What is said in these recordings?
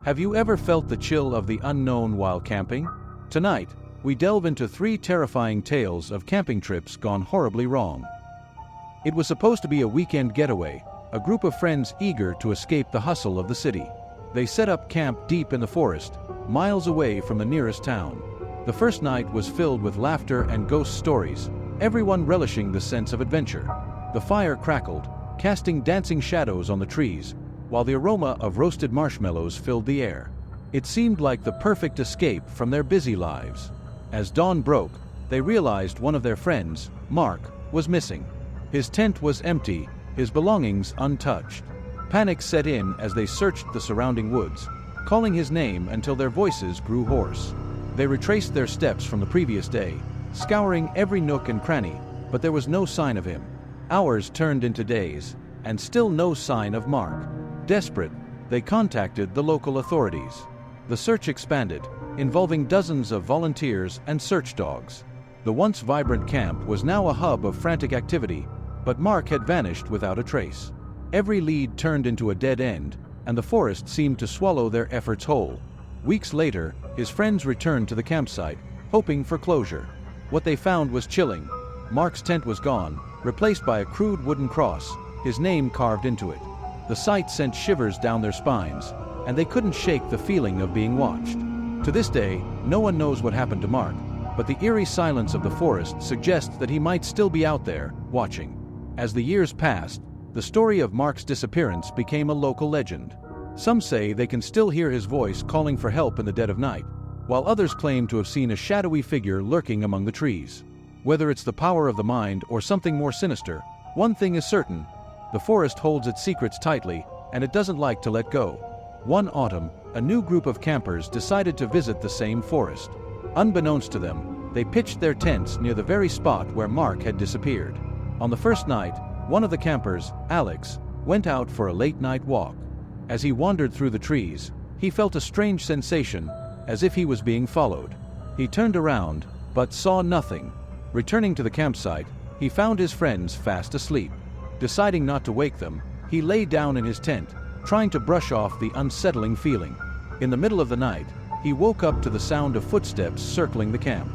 Have you ever felt the chill of the unknown while camping? Tonight, we delve into 3 terrifying tales of camping trips gone horribly wrong. It was supposed to be a weekend getaway, a group of friends eager to escape the hustle of the city. They set up camp deep in the forest, miles away from the nearest town. The first night was filled with laughter and ghost stories, everyone relishing the sense of adventure. The fire crackled, casting dancing shadows on the trees, while the aroma of roasted marshmallows filled the air. It seemed like the perfect escape from their busy lives. As dawn broke, they realized one of their friends, Mark, was missing. His tent was empty, his belongings untouched. Panic set in as they searched the surrounding woods, calling his name until their voices grew hoarse. They retraced their steps from the previous day, scouring every nook and cranny, but there was no sign of him. Hours turned into days, and still no sign of Mark. Desperate, they contacted the local authorities. The search expanded, involving dozens of volunteers and search dogs. The once vibrant camp was now a hub of frantic activity, but Mark had vanished without a trace. Every lead turned into a dead end, and the forest seemed to swallow their efforts whole. Weeks later, his friends returned to the campsite, hoping for closure. What they found was chilling. Mark's tent was gone, replaced by a crude wooden cross, his name carved into it. The sight sent shivers down their spines, and they couldn't shake the feeling of being watched. To this day, no one knows what happened to Mark, but the eerie silence of the forest suggests that he might still be out there, watching. As the years passed, the story of Mark's disappearance became a local legend. Some say they can still hear his voice calling for help in the dead of night, while others claim to have seen a shadowy figure lurking among the trees. Whether it's the power of the mind or something more sinister, one thing is certain: the forest holds its secrets tightly, and it doesn't like to let go. One autumn, a new group of campers decided to visit the same forest. Unbeknownst to them, they pitched their tents near the very spot where Mark had disappeared. On the first night, one of the campers, Alex, went out for a late-night walk. As he wandered through the trees, he felt a strange sensation, as if he was being followed. He turned around, but saw nothing. Returning to the campsite, he found his friends fast asleep. Deciding not to wake them, he lay down in his tent, trying to brush off the unsettling feeling. In the middle of the night, he woke up to the sound of footsteps circling the camp.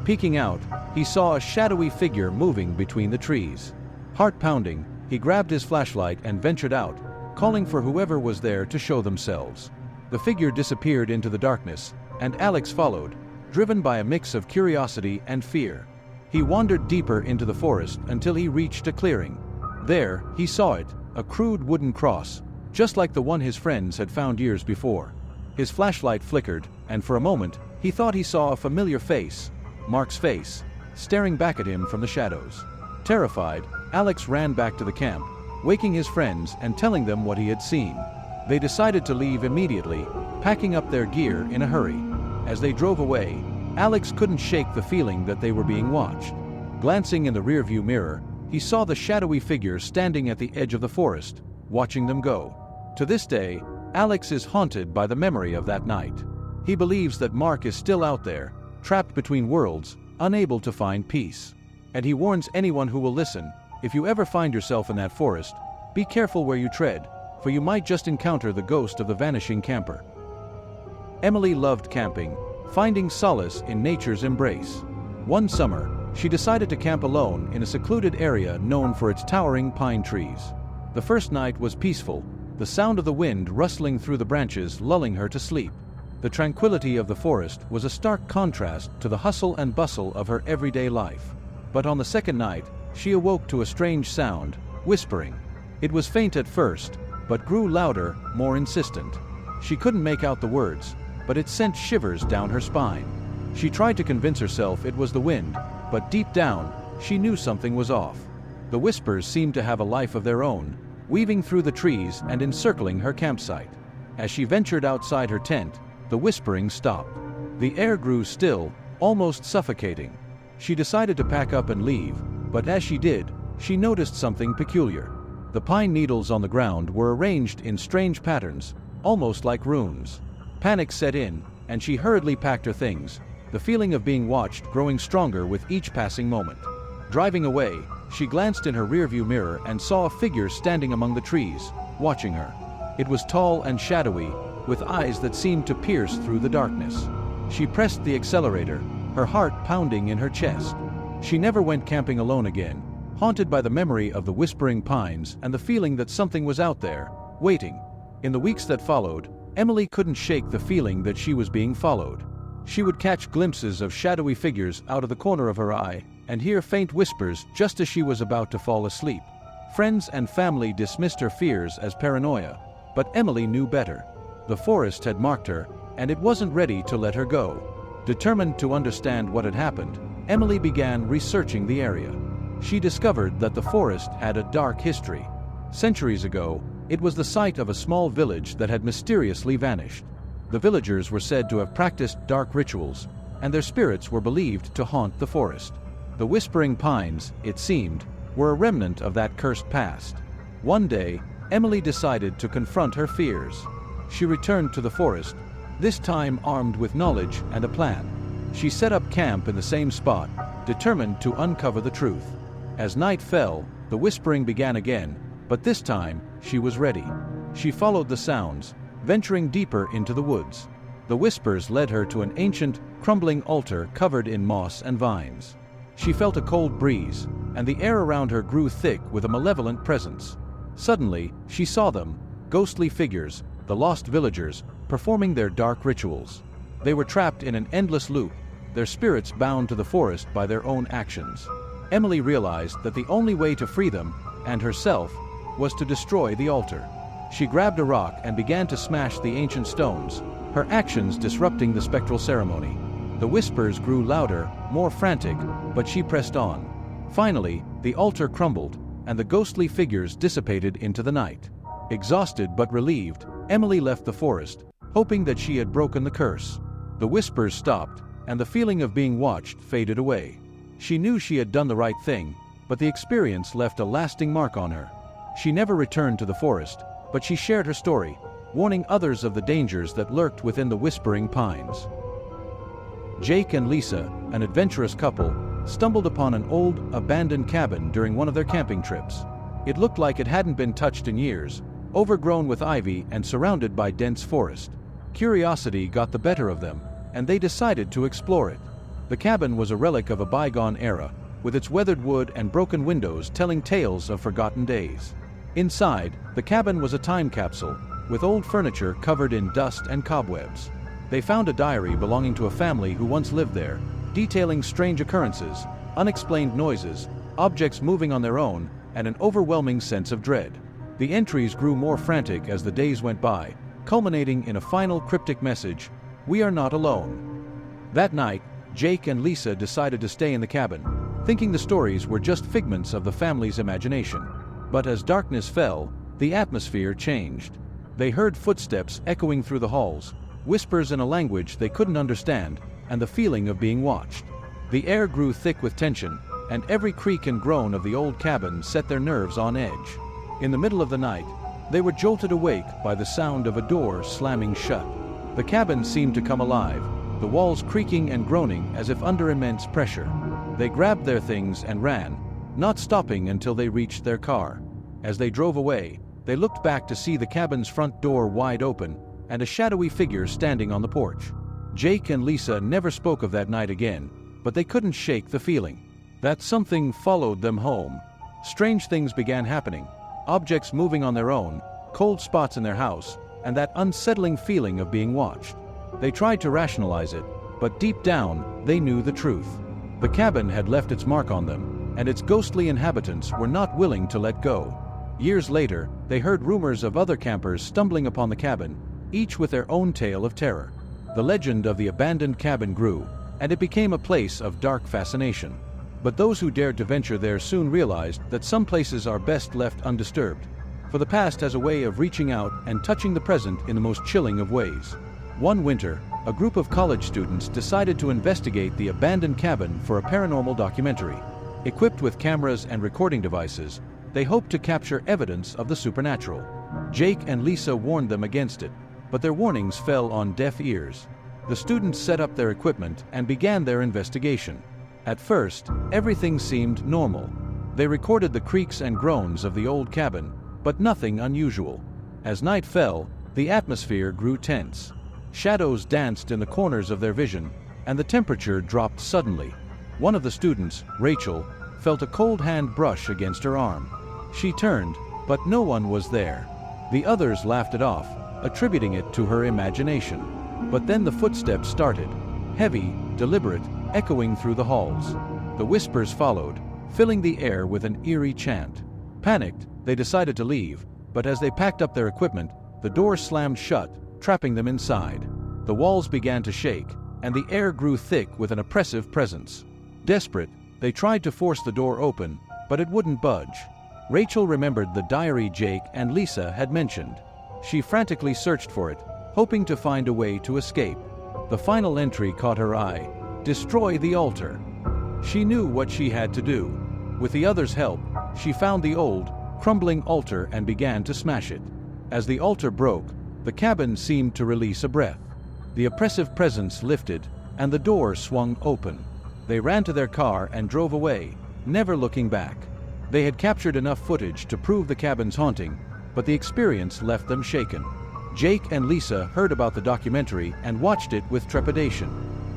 Peeking out, he saw a shadowy figure moving between the trees. Heart pounding, he grabbed his flashlight and ventured out, calling for whoever was there to show themselves. The figure disappeared into the darkness, and Alex followed, driven by a mix of curiosity and fear. He wandered deeper into the forest until he reached a clearing. There, he saw it, a crude wooden cross, just like the one his friends had found years before. His flashlight flickered, and for a moment, he thought he saw a familiar face, Mark's face, staring back at him from the shadows. Terrified, Alex ran back to the camp, waking his friends and telling them what he had seen. They decided to leave immediately, packing up their gear in a hurry. As they drove away, Alex couldn't shake the feeling that they were being watched. Glancing in the rearview mirror, he saw the shadowy figure standing at the edge of the forest, watching them go. To this day, Alex is haunted by the memory of that night. He believes that Mark is still out there, trapped between worlds, unable to find peace. And he warns anyone who will listen: if you ever find yourself in that forest, be careful where you tread, for you might just encounter the ghost of the vanishing camper. Emily loved camping, finding solace in nature's embrace. One summer, she decided to camp alone in a secluded area known for its towering pine trees. The first night was peaceful, the sound of the wind rustling through the branches lulling her to sleep. The tranquility of the forest was a stark contrast to the hustle and bustle of her everyday life. But on the second night, she awoke to a strange sound, whispering. It was faint at first, but grew louder, more insistent. She couldn't make out the words, but it sent shivers down her spine. She tried to convince herself it was the wind, but deep down, she knew something was off. The whispers seemed to have a life of their own, weaving through the trees and encircling her campsite. As she ventured outside her tent, the whispering stopped. The air grew still, almost suffocating. She decided to pack up and leave, but as she did, she noticed something peculiar. The pine needles on the ground were arranged in strange patterns, almost like runes. Panic set in, and she hurriedly packed her things, the feeling of being watched growing stronger with each passing moment. Driving away, she glanced in her rearview mirror and saw a figure standing among the trees, watching her. It was tall and shadowy, with eyes that seemed to pierce through the darkness. She pressed the accelerator, her heart pounding in her chest. She never went camping alone again, haunted by the memory of the whispering pines and the feeling that something was out there, waiting. In the weeks that followed, Emily couldn't shake the feeling that she was being followed. She would catch glimpses of shadowy figures out of the corner of her eye and hear faint whispers just as she was about to fall asleep. Friends and family dismissed her fears as paranoia, but Emily knew better. The forest had marked her, and it wasn't ready to let her go. Determined to understand what had happened, Emily began researching the area. She discovered that the forest had a dark history. Centuries ago, it was the site of a small village that had mysteriously vanished. The villagers were said to have practiced dark rituals, and their spirits were believed to haunt the forest. The whispering pines, it seemed, were a remnant of that cursed past. One day, Emily decided to confront her fears. She returned to the forest, this time armed with knowledge and a plan. She set up camp in the same spot, determined to uncover the truth. As night fell, the whispering began again, but this time, she was ready. She followed the sounds, venturing deeper into the woods. The whispers led her to an ancient, crumbling altar covered in moss and vines. She felt a cold breeze, and the air around her grew thick with a malevolent presence. Suddenly, she saw them, ghostly figures, the lost villagers, performing their dark rituals. They were trapped in an endless loop, their spirits bound to the forest by their own actions. Emily realized that the only way to free them, and herself, was to destroy the altar. She grabbed a rock and began to smash the ancient stones, her actions disrupting the spectral ceremony. The whispers grew louder, more frantic, but she pressed on. Finally, the altar crumbled, and the ghostly figures dissipated into the night. Exhausted but relieved, Emily left the forest, hoping that she had broken the curse. The whispers stopped, and the feeling of being watched faded away. She knew she had done the right thing, but the experience left a lasting mark on her. She never returned to the forest, but she shared her story, warning others of the dangers that lurked within the whispering pines. Jake and Lisa, an adventurous couple, stumbled upon an old, abandoned cabin during one of their camping trips. It looked like it hadn't been touched in years, overgrown with ivy and surrounded by dense forest. Curiosity got the better of them, and they decided to explore it. The cabin was a relic of a bygone era, with its weathered wood and broken windows telling tales of forgotten days. Inside, the cabin was a time capsule, with old furniture covered in dust and cobwebs. They found a diary belonging to a family who once lived there, detailing strange occurrences, unexplained noises, objects moving on their own, and an overwhelming sense of dread. The entries grew more frantic as the days went by, culminating in a final cryptic message: "We are not alone." That night, Jake and Lisa decided to stay in the cabin, thinking the stories were just figments of the family's imagination. But as darkness fell, the atmosphere changed. They heard footsteps echoing through the halls, whispers in a language they couldn't understand, and the feeling of being watched. The air grew thick with tension, and every creak and groan of the old cabin set their nerves on edge. In the middle of the night, they were jolted awake by the sound of a door slamming shut. The cabin seemed to come alive, the walls creaking and groaning as if under immense pressure. They grabbed their things and ran, not stopping until they reached their car. As they drove away, they looked back to see the cabin's front door wide open and a shadowy figure standing on the porch. Jake and Lisa never spoke of that night again, but they couldn't shake the feeling that something followed them home. Strange things began happening, objects moving on their own, cold spots in their house, and that unsettling feeling of being watched. They tried to rationalize it, but deep down, they knew the truth. The cabin had left its mark on them, and its ghostly inhabitants were not willing to let go. Years later, they heard rumors of other campers stumbling upon the cabin, each with their own tale of terror. The legend of the abandoned cabin grew, and it became a place of dark fascination. But those who dared to venture there soon realized that some places are best left undisturbed, for the past has a way of reaching out and touching the present in the most chilling of ways. One winter, a group of college students decided to investigate the abandoned cabin for a paranormal documentary. Equipped with cameras and recording devices, they hoped to capture evidence of the supernatural. Jake and Lisa warned them against it, but their warnings fell on deaf ears. The students set up their equipment and began their investigation. At first, everything seemed normal. They recorded the creaks and groans of the old cabin, but nothing unusual. As night fell, The atmosphere grew tense. Shadows danced in the corners of their vision, and the temperature dropped suddenly. One of the students, Rachel, felt a cold hand brush against her arm. She turned, but no one was there. The others laughed it off, attributing it to her imagination. But then the footsteps started, heavy, deliberate, echoing through the halls. The whispers followed, filling the air with an eerie chant. Panicked, they decided to leave, but as they packed up their equipment, the door slammed shut, trapping them inside. The walls began to shake, and the air grew thick with an oppressive presence. Desperate, they tried to force the door open, but it wouldn't budge. Rachel remembered the diary Jake and Lisa had mentioned. She frantically searched for it, hoping to find a way to escape. The final entry caught her eye: destroy the altar. She knew what she had to do. With the others' help, she found the old, crumbling altar and began to smash it. As the altar broke, the cabin seemed to release a breath. The oppressive presence lifted, and the door swung open. They ran to their car and drove away, never looking back. They had captured enough footage to prove the cabin's haunting, but the experience left them shaken. Jake and Lisa heard about the documentary and watched it with trepidation.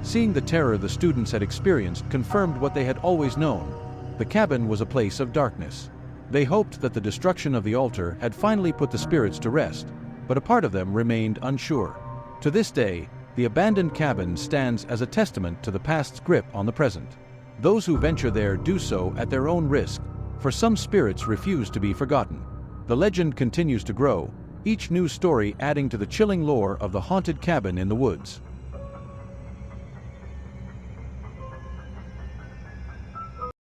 Seeing the terror the students had experienced confirmed what they had always known. The cabin was a place of darkness. They hoped that the destruction of the altar had finally put the spirits to rest, but a part of them remained unsure. To this day, the abandoned cabin stands as a testament to the past's grip on the present. Those who venture there do so at their own risk, for some spirits refuse to be forgotten. The legend continues to grow, each new story adding to the chilling lore of the haunted cabin in the woods.